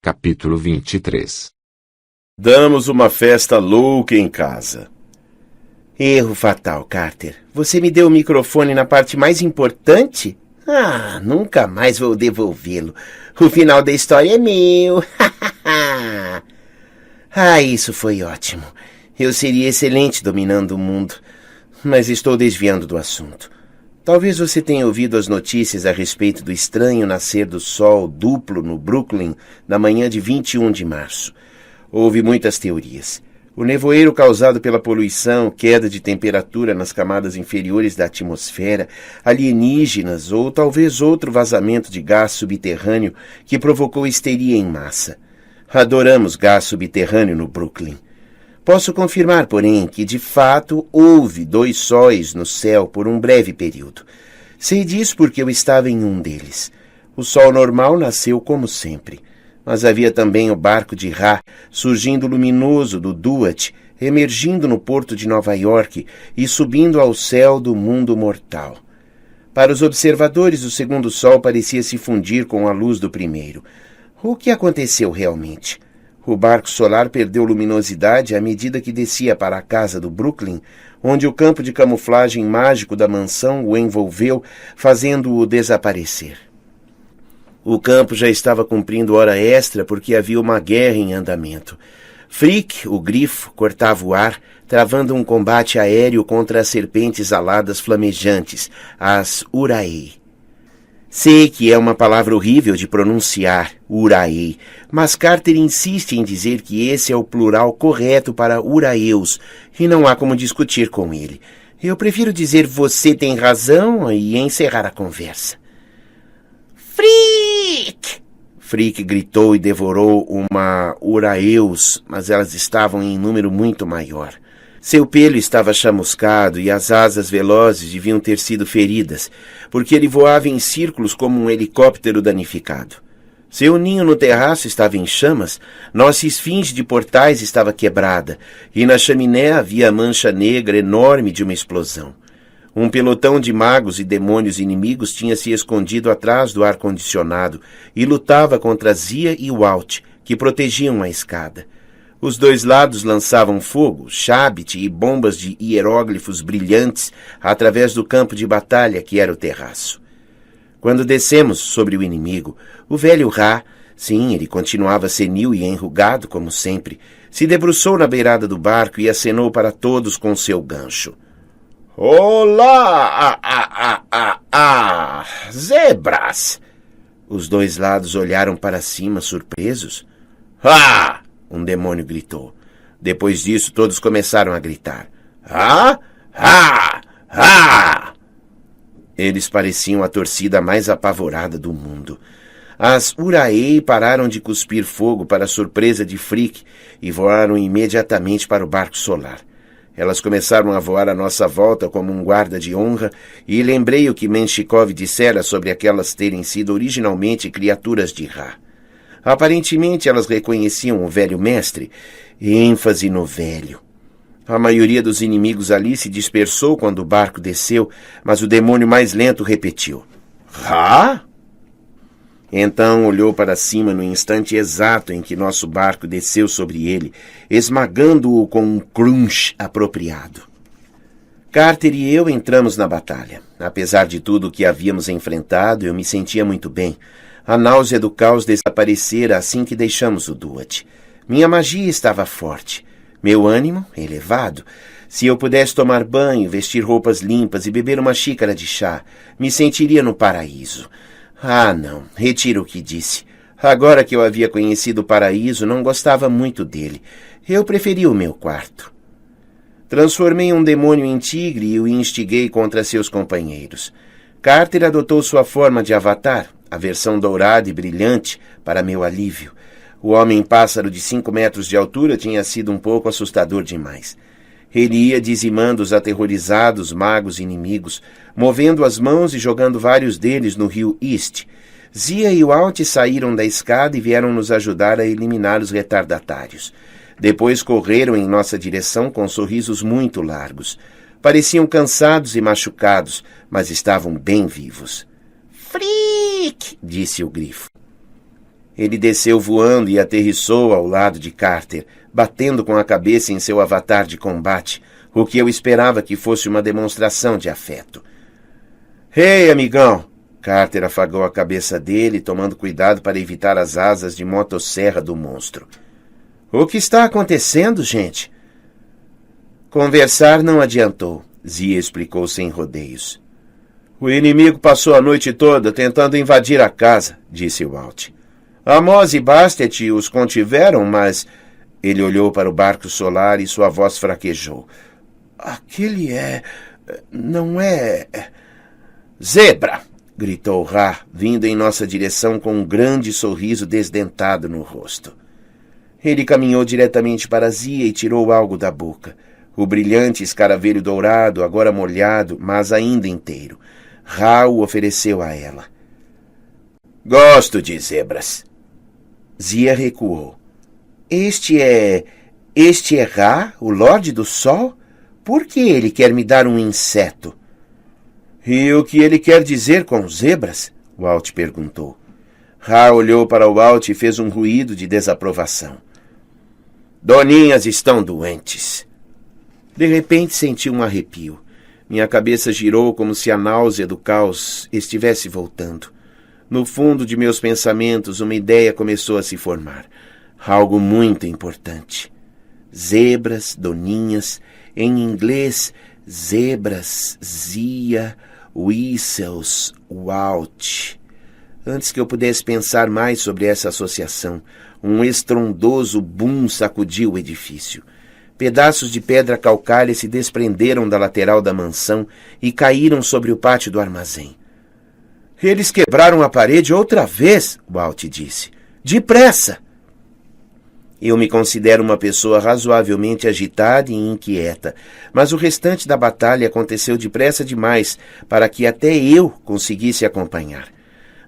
Capítulo 23. Damos uma festa louca em casa. Erro fatal, Carter. Você me deu o microfone na parte mais importante? Nunca mais vou devolvê-lo. O final da história é meu. Isso foi ótimo. Eu seria excelente dominando o mundo. Mas estou desviando do assunto. Talvez você tenha ouvido as notícias a respeito do estranho nascer do sol duplo no Brooklyn na manhã de 21 de março. Houve muitas teorias. O nevoeiro causado pela poluição, queda de temperatura nas camadas inferiores da atmosfera, alienígenas ou talvez outro vazamento de gás subterrâneo que provocou histeria em massa. Adoramos gás subterrâneo no Brooklyn. Posso confirmar, porém, que de fato houve 2 sóis no céu por um breve período. Sei disso porque eu estava em um deles. O sol normal nasceu como sempre. Mas havia também o barco de Ra, surgindo luminoso do Duat, emergindo no porto de Nova York e subindo ao céu do mundo mortal. Para os observadores, o segundo sol parecia se fundir com a luz do primeiro. O que aconteceu realmente? O barco solar perdeu luminosidade à medida que descia para a casa do Brooklyn, onde o campo de camuflagem mágico da mansão o envolveu, fazendo-o desaparecer. O campo já estava cumprindo hora extra porque havia uma guerra em andamento. Frick, o grifo, cortava o ar, travando um combate aéreo contra as serpentes aladas flamejantes, as Uraei. Sei que é uma palavra horrível de pronunciar, Uraei, mas Carter insiste em dizer que esse é o plural correto para Uraeus, e não há como discutir com ele. Eu prefiro dizer você tem razão e encerrar a conversa. Frick! Frick gritou e devorou uma Uraeus, mas elas estavam em número muito maior. Seu pelo estava chamuscado e as asas velozes deviam ter sido feridas, porque ele voava em círculos como um helicóptero danificado. Seu ninho no terraço estava em chamas, nossa esfinge de portais estava quebrada, e na chaminé havia a mancha negra enorme de uma explosão. Um pelotão de magos e demônios inimigos tinha se escondido atrás do ar-condicionado e lutava contra Zia e Walt, que protegiam a escada. Os 2 lados lançavam fogo, Shabit e bombas de hieróglifos brilhantes através do campo de batalha que era o terraço. Quando descemos sobre o inimigo, o velho Ra, sim, ele continuava senil e enrugado como sempre, se debruçou na beirada do barco e acenou para todos com seu gancho. Olá! Zebras! Os 2 lados olharam para cima, surpresos. Um demônio gritou. Depois disso, todos começaram a gritar. Eles pareciam a torcida mais apavorada do mundo. As Uraei pararam de cuspir fogo para a surpresa de Frick e voaram imediatamente para o barco solar. Elas começaram a voar à nossa volta como um guarda de honra e lembrei o que Menshikov dissera sobre aquelas terem sido originalmente criaturas de Ra. Aparentemente elas reconheciam o velho mestre, ênfase no velho. A maioria dos inimigos ali se dispersou quando o barco desceu, mas o demônio mais lento repetiu. Ra? Então olhou para cima no instante exato em que nosso barco desceu sobre ele, esmagando-o com um crunch apropriado. Carter e eu entramos na batalha. Apesar de tudo o que havíamos enfrentado, eu me sentia muito bem. A náusea do caos desaparecera assim que deixamos o Duat. Minha magia estava forte. Meu ânimo, elevado. Se eu pudesse tomar banho, vestir roupas limpas e beber uma xícara de chá, me sentiria no paraíso. Não, retiro o que disse. Agora que eu havia conhecido o paraíso, não gostava muito dele. Eu preferia o meu quarto. Transformei um demônio em tigre e o instiguei contra seus companheiros. Carter adotou sua forma de avatar, a versão dourada e brilhante, para meu alívio. O homem-pássaro de 5 metros de altura tinha sido um pouco assustador demais. Ele ia dizimando os aterrorizados magos inimigos, movendo as mãos e jogando vários deles no rio East. Zia e Walt saíram da escada e vieram nos ajudar a eliminar os retardatários. Depois correram em nossa direção com sorrisos muito largos. Pareciam cansados e machucados, mas estavam bem vivos. Frick! Disse o grifo. Ele desceu voando e aterrissou ao lado de Carter, batendo com a cabeça em seu avatar de combate, o que eu esperava que fosse uma demonstração de afeto. Ei, amigão! Carter afagou a cabeça dele, tomando cuidado para evitar as asas de motosserra do monstro. O que está acontecendo, gente? Conversar não adiantou, Zia explicou sem rodeios. O inimigo passou a noite toda tentando invadir a casa, disse Walt. Amos e Bastet os contiveram, mas... Ele olhou para o barco solar e sua voz fraquejou. Aquele não é... Zebra! Gritou Ra, vindo em nossa direção com um grande sorriso desdentado no rosto. Ele caminhou diretamente para Zia e tirou algo da boca. O brilhante escaravelho dourado, agora molhado, mas ainda inteiro. Ra o ofereceu a ela. Gosto de zebras. Zia recuou. Este é Ra, o Lorde do Sol? Por que ele quer me dar um inseto? E o que ele quer dizer com zebras? Walt perguntou. Ra olhou para Walt e fez um ruído de desaprovação. Doninhas estão doentes. De repente senti um arrepio. Minha cabeça girou como se a náusea do caos estivesse voltando. No fundo de meus pensamentos, uma ideia começou a se formar. Algo muito importante. Zebras, doninhas, em inglês, zebras, Zia, Whistles, Walt. Antes que eu pudesse pensar mais sobre essa associação, um estrondoso boom sacudiu o edifício. Pedaços de pedra calcária se desprenderam da lateral da mansão e caíram sobre o pátio do armazém. Eles quebraram a parede outra vez, Walt disse. Depressa! Eu me considero uma pessoa razoavelmente agitada e inquieta, mas o restante da batalha aconteceu depressa demais para que até eu conseguisse acompanhar.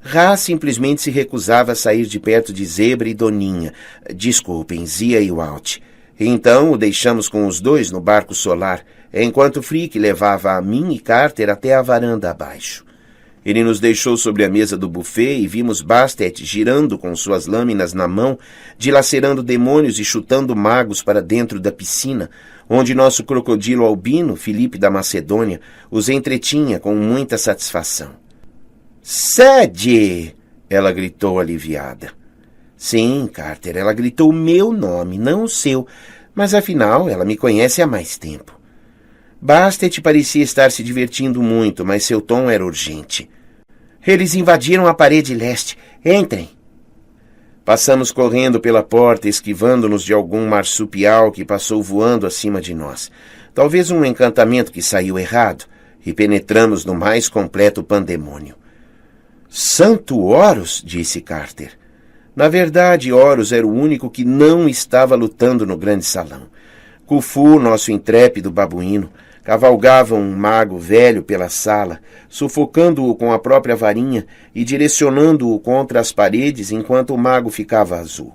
Ra simplesmente se recusava a sair de perto de Zebra e Doninha, desculpem, Zia e Walt. Então o deixamos com os dois no barco solar, enquanto Frick levava a mim e Carter até a varanda abaixo. Ele nos deixou sobre a mesa do buffet e vimos Bastet girando com suas lâminas na mão, dilacerando demônios e chutando magos para dentro da piscina, onde nosso crocodilo albino, Filipe da Macedônia, os entretinha com muita satisfação. Sede! Ela gritou aliviada. Sim, Carter, ela gritou o meu nome, não o seu, mas afinal ela me conhece há mais tempo. Bastet parecia estar se divertindo muito, mas seu tom era urgente. Eles invadiram a parede leste. Entrem. Passamos correndo pela porta, esquivando-nos de algum marsupial que passou voando acima de nós. Talvez um encantamento que saiu errado, e penetramos no mais completo pandemônio. Santo Horus, disse Carter. Na verdade, Horus era o único que não estava lutando no grande salão. Khufu, nosso intrépido babuíno, cavalgava um mago velho pela sala, sufocando-o com a própria varinha e direcionando-o contra as paredes enquanto o mago ficava azul.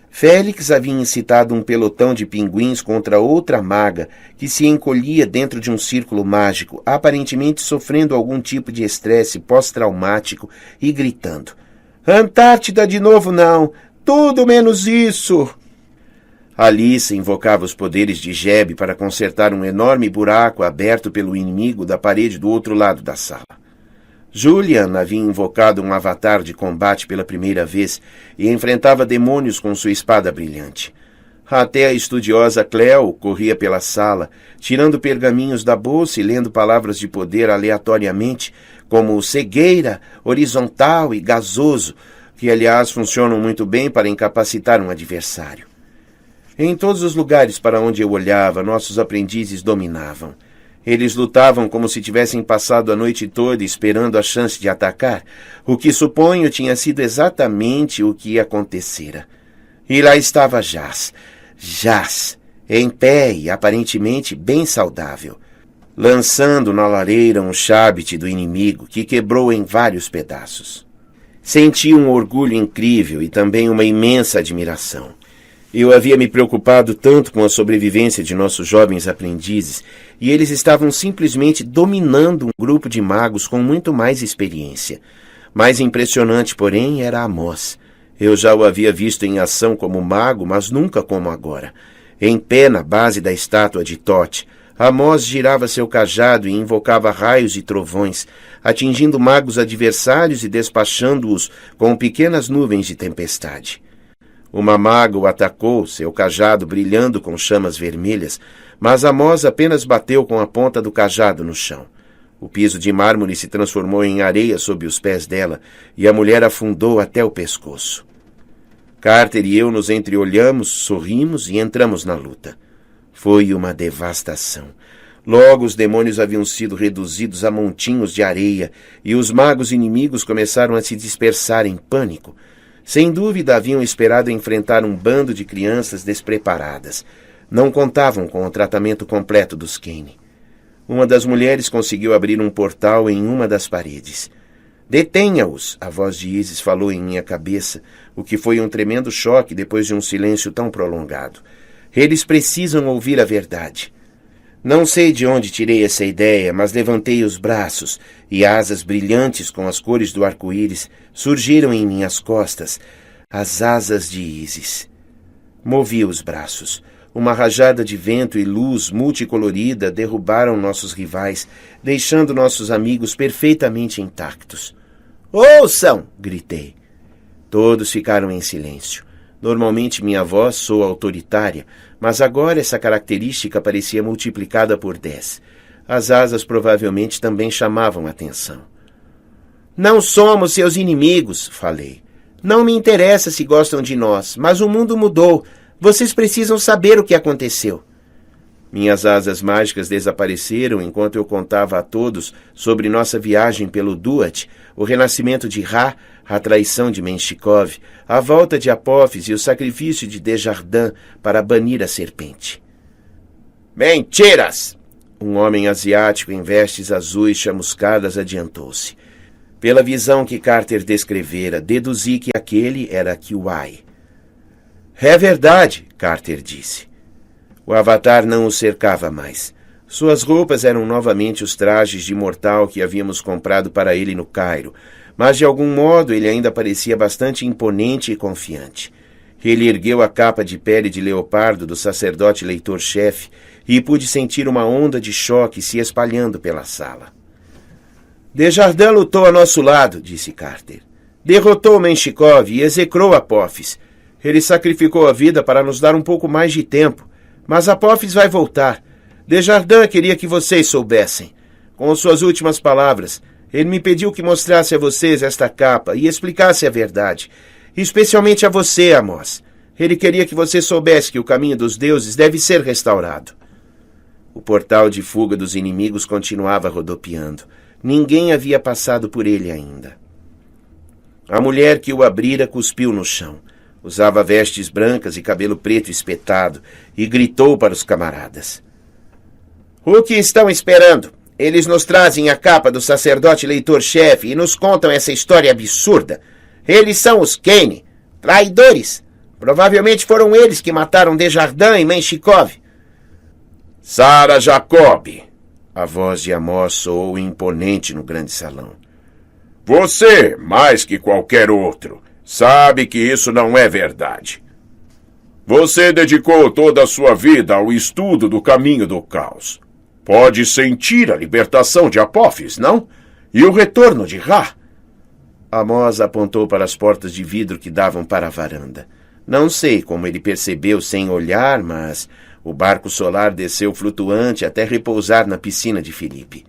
Félix havia incitado um pelotão de pinguins contra outra maga que se encolhia dentro de um círculo mágico, aparentemente sofrendo algum tipo de estresse pós-traumático e gritando: Antártida de novo não! Tudo menos isso! Alice invocava os poderes de Jeb para consertar um enorme buraco aberto pelo inimigo da parede do outro lado da sala. Julian havia invocado um avatar de combate pela primeira vez e enfrentava demônios com sua espada brilhante. Até a estudiosa Cleo corria pela sala, tirando pergaminhos da bolsa e lendo palavras de poder aleatoriamente, como cegueira, horizontal e gasoso, que aliás funcionam muito bem para incapacitar um adversário. Em todos os lugares para onde eu olhava, nossos aprendizes dominavam. Eles lutavam como se tivessem passado a noite toda esperando a chance de atacar, o que suponho tinha sido exatamente o que acontecera. E lá estava Jas, em pé e aparentemente bem saudável, lançando na lareira um chabit do inimigo que quebrou em vários pedaços. Senti um orgulho incrível e também uma imensa admiração. Eu havia me preocupado tanto com a sobrevivência de nossos jovens aprendizes, e eles estavam simplesmente dominando um grupo de magos com muito mais experiência. Mais impressionante, porém, era Amos. Eu já o havia visto em ação como mago, mas nunca como agora. Em pé na base da estátua de Thoth, Amós girava seu cajado e invocava raios e trovões, atingindo magos adversários e despachando-os com pequenas nuvens de tempestade. Uma maga o atacou, seu cajado brilhando com chamas vermelhas, mas Amós apenas bateu com a ponta do cajado no chão. O piso de mármore se transformou em areia sob os pés dela, e a mulher afundou até o pescoço. Carter e eu nos entreolhamos, sorrimos e entramos na luta. Foi uma devastação. Logo os demônios haviam sido reduzidos a montinhos de areia, e os magos inimigos começaram a se dispersar em pânico. Sem dúvida haviam esperado enfrentar um bando de crianças despreparadas. Não contavam com o tratamento completo dos Kane. Uma das mulheres conseguiu abrir um portal em uma das paredes. Detenha-os, a voz de Isis falou em minha cabeça, o que foi um tremendo choque depois de um silêncio tão prolongado. Eles precisam ouvir a verdade. Não sei de onde tirei essa ideia, mas levantei os braços, e asas brilhantes com as cores do arco-íris surgiram em minhas costas, as asas de Isis. Movi os braços. Uma rajada de vento e luz multicolorida derrubaram nossos rivais, deixando nossos amigos perfeitamente intactos. Ouçam! Gritei. Todos ficaram em silêncio. Normalmente minha voz soa autoritária, mas agora essa característica parecia multiplicada por 10. As asas provavelmente também chamavam atenção. Não somos seus inimigos, falei. Não me interessa se gostam de nós, mas o mundo mudou. Vocês precisam saber o que aconteceu. Minhas asas mágicas desapareceram enquanto eu contava a todos sobre nossa viagem pelo Duat, o renascimento de Ra, a traição de Menshikov, a volta de Apophis e o sacrifício de Desjardins para banir a serpente. Mentiras! Um homem asiático em vestes azuis chamuscadas adiantou-se. Pela visão que Carter descrevera, deduzi que aquele era Kiwai. É verdade, Carter disse. O avatar não o cercava mais. Suas roupas eram novamente os trajes de mortal que havíamos comprado para ele no Cairo, mas de algum modo ele ainda parecia bastante imponente e confiante. Ele ergueu a capa de pele de leopardo do sacerdote leitor-chefe e pude sentir uma onda de choque se espalhando pela sala. Desjardins lutou a nosso lado, disse Carter. Derrotou Menshikov e execrou Apophis. Ele sacrificou a vida para nos dar um pouco mais de tempo, mas Apophis vai voltar. Desjardins queria que vocês soubessem. Com suas últimas palavras, ele me pediu que mostrasse a vocês esta capa e explicasse a verdade, especialmente a você, Amós. Ele queria que você soubesse que o caminho dos deuses deve ser restaurado. O portal de fuga dos inimigos continuava rodopiando. Ninguém havia passado por ele ainda. A mulher que o abrira cuspiu no chão. Usava vestes brancas e cabelo preto espetado, e gritou para os camaradas. O que estão esperando? Eles nos trazem a capa do sacerdote leitor-chefe e nos contam essa história absurda. Eles são os Kane, traidores. Provavelmente foram eles que mataram Desjardins e Menshikov. Sara Jacob! A voz de Amós soou imponente no grande salão. Você, mais que qualquer outro, sabe que isso não é verdade. Você dedicou toda a sua vida ao estudo do caminho do caos. Pode sentir a libertação de Apophis, não? E o retorno de Ra? Amós apontou para as portas de vidro que davam para a varanda. Não sei como ele percebeu sem olhar, mas o barco solar desceu flutuante até repousar na piscina de Filipe.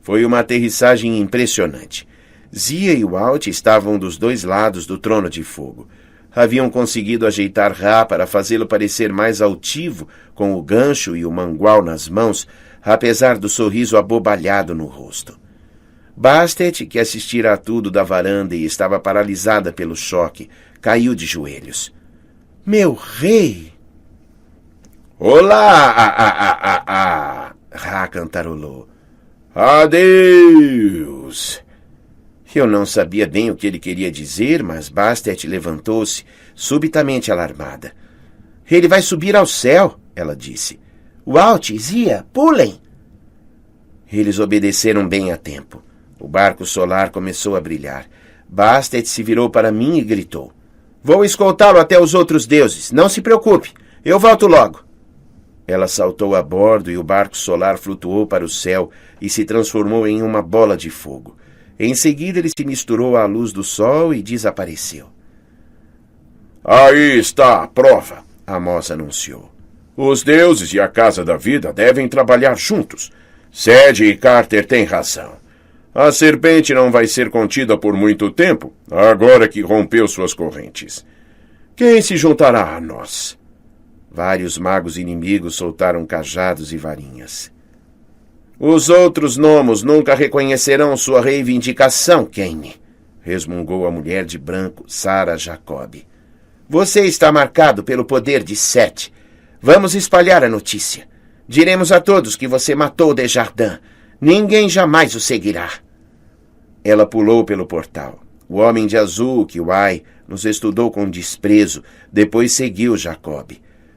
Foi uma aterrissagem impressionante. Zia e Walt estavam dos dois lados do trono de fogo. Haviam conseguido ajeitar Ra para fazê-lo parecer mais altivo, com o gancho e o mangual nas mãos, apesar do sorriso abobalhado no rosto. Bastet, que assistira a tudo da varanda e estava paralisada pelo choque, caiu de joelhos. Meu rei! Olá! Ra cantarolou. Adeus! Eu não sabia bem o que ele queria dizer, mas Bastet levantou-se, subitamente alarmada. Ele vai subir ao céu, ela disse. Walt, Zia, pulem! Eles obedeceram bem a tempo. O barco solar começou a brilhar. Bastet se virou para mim e gritou. Vou escoltá-lo até os outros deuses. Não se preocupe. Eu volto logo. Ela saltou a bordo e o barco solar flutuou para o céu e se transformou em uma bola de fogo. Em seguida, ele se misturou à luz do sol e desapareceu. Aí está a prova, Amos anunciou. Os deuses e a Casa da Vida devem trabalhar juntos. Sede e Carter têm razão. A serpente não vai ser contida por muito tempo, agora que rompeu suas correntes. Quem se juntará a nós? Vários magos inimigos soltaram cajados e varinhas. Os outros gnomos nunca reconhecerão sua reivindicação, Kane, resmungou a mulher de branco, Sarah Jacob. Você está marcado pelo poder de Sete. Vamos espalhar a notícia. Diremos a todos que você matou Desjardins. Ninguém jamais o seguirá. Ela pulou pelo portal. O homem de azul, Kiwai, nos estudou com desprezo, depois seguiu Jacob.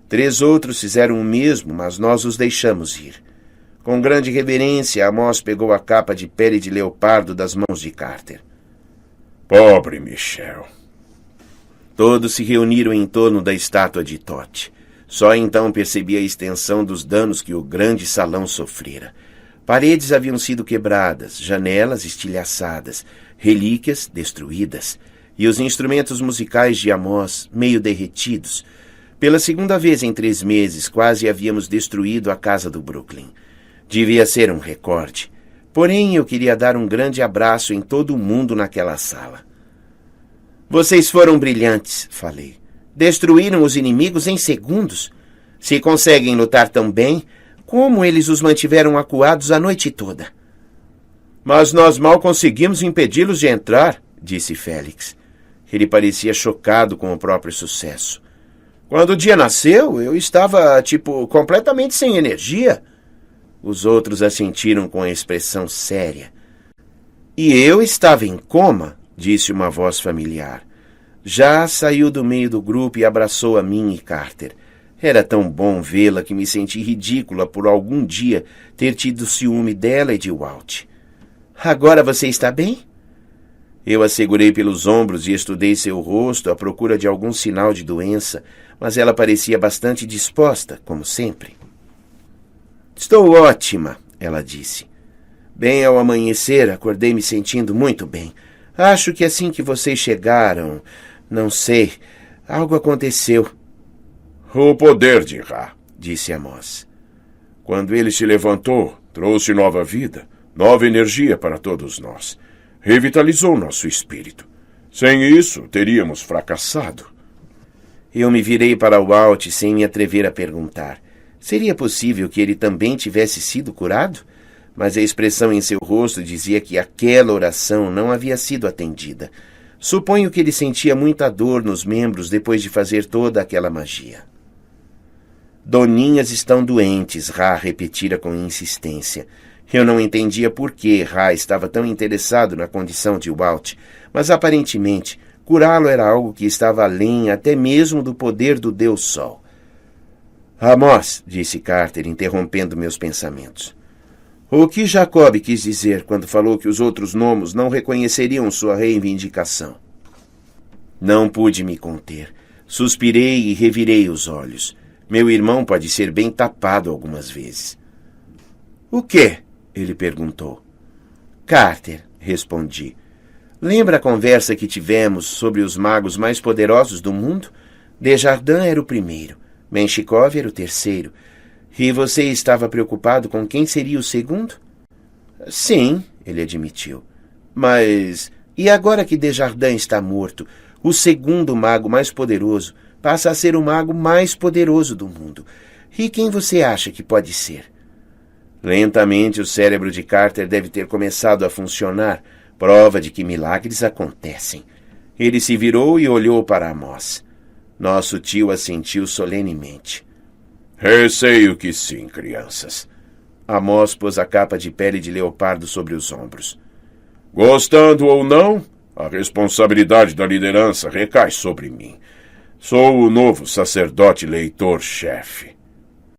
3 outros fizeram o mesmo, mas nós os deixamos ir. Com grande reverência, Amos pegou a capa de pele de leopardo das mãos de Carter. Pobre Michel. Todos se reuniram em torno da estátua de Toth. Só então percebi a extensão dos danos que o grande salão sofrera. Paredes haviam sido quebradas, janelas estilhaçadas, relíquias destruídas, e os instrumentos musicais de Amos meio derretidos. Pela segunda vez em 3 meses, quase havíamos destruído a casa do Brooklyn. Devia ser um recorde. Porém, eu queria dar um grande abraço em todo mundo naquela sala. Vocês foram brilhantes, falei. Destruíram os inimigos em segundos. Se conseguem lutar tão bem, como eles os mantiveram acuados a noite toda? Mas nós mal conseguimos impedi-los de entrar, disse Félix. Ele parecia chocado com o próprio sucesso. Quando o dia nasceu, eu estava, completamente sem energia. Os outros assentiram com a expressão séria. E eu estava em coma, disse uma voz familiar. Já saiu do meio do grupo e abraçou a mim e Carter. Era tão bom vê-la que me senti ridícula por algum dia ter tido ciúme dela e de Walt. Agora você está bem? Eu a segurei pelos ombros e estudei seu rosto à procura de algum sinal de doença, mas ela parecia bastante disposta, como sempre. Estou ótima, ela disse. Bem ao amanhecer, acordei me sentindo muito bem. Acho que assim que vocês chegaram, não sei, algo aconteceu. O poder de Ra, disse Amos. Quando ele se levantou, trouxe nova vida, nova energia para todos nós. Revitalizou nosso espírito. Sem isso, teríamos fracassado. Eu me virei para Walt sem me atrever a perguntar. Seria possível que ele também tivesse sido curado? Mas a expressão em seu rosto dizia que aquela oração não havia sido atendida. Suponho que ele sentia muita dor nos membros depois de fazer toda aquela magia. Doninhas estão doentes, Ra repetira com insistência. Eu não entendia por que Ra estava tão interessado na condição de Walt, mas aparentemente curá-lo era algo que estava além até mesmo do poder do Deus Sol. Amos, disse Carter, interrompendo meus pensamentos. O que Jacob quis dizer quando falou que os outros gnomos não reconheceriam sua reivindicação? Não pude me conter. Suspirei e revirei os olhos. Meu irmão pode ser bem tapado algumas vezes. O quê? Ele perguntou. Carter, respondi. Lembra a conversa que tivemos sobre os magos mais poderosos do mundo? Desjardins era o primeiro, Menshikov era o terceiro. E você estava preocupado com quem seria o segundo? Sim, ele admitiu. Mas, e agora que Desjardins está morto, o segundo mago mais poderoso passa a ser o mago mais poderoso do mundo. E quem você acha que pode ser? Lentamente o cérebro de Carter deve ter começado a funcionar, prova de que milagres acontecem. Ele se virou e olhou para Amos. Nosso tio assentiu solenemente. Receio que sim, crianças. Amos pôs a capa de pele de leopardo sobre os ombros. Gostando ou não, a responsabilidade da liderança recai sobre mim. Sou o novo sacerdote leitor-chefe.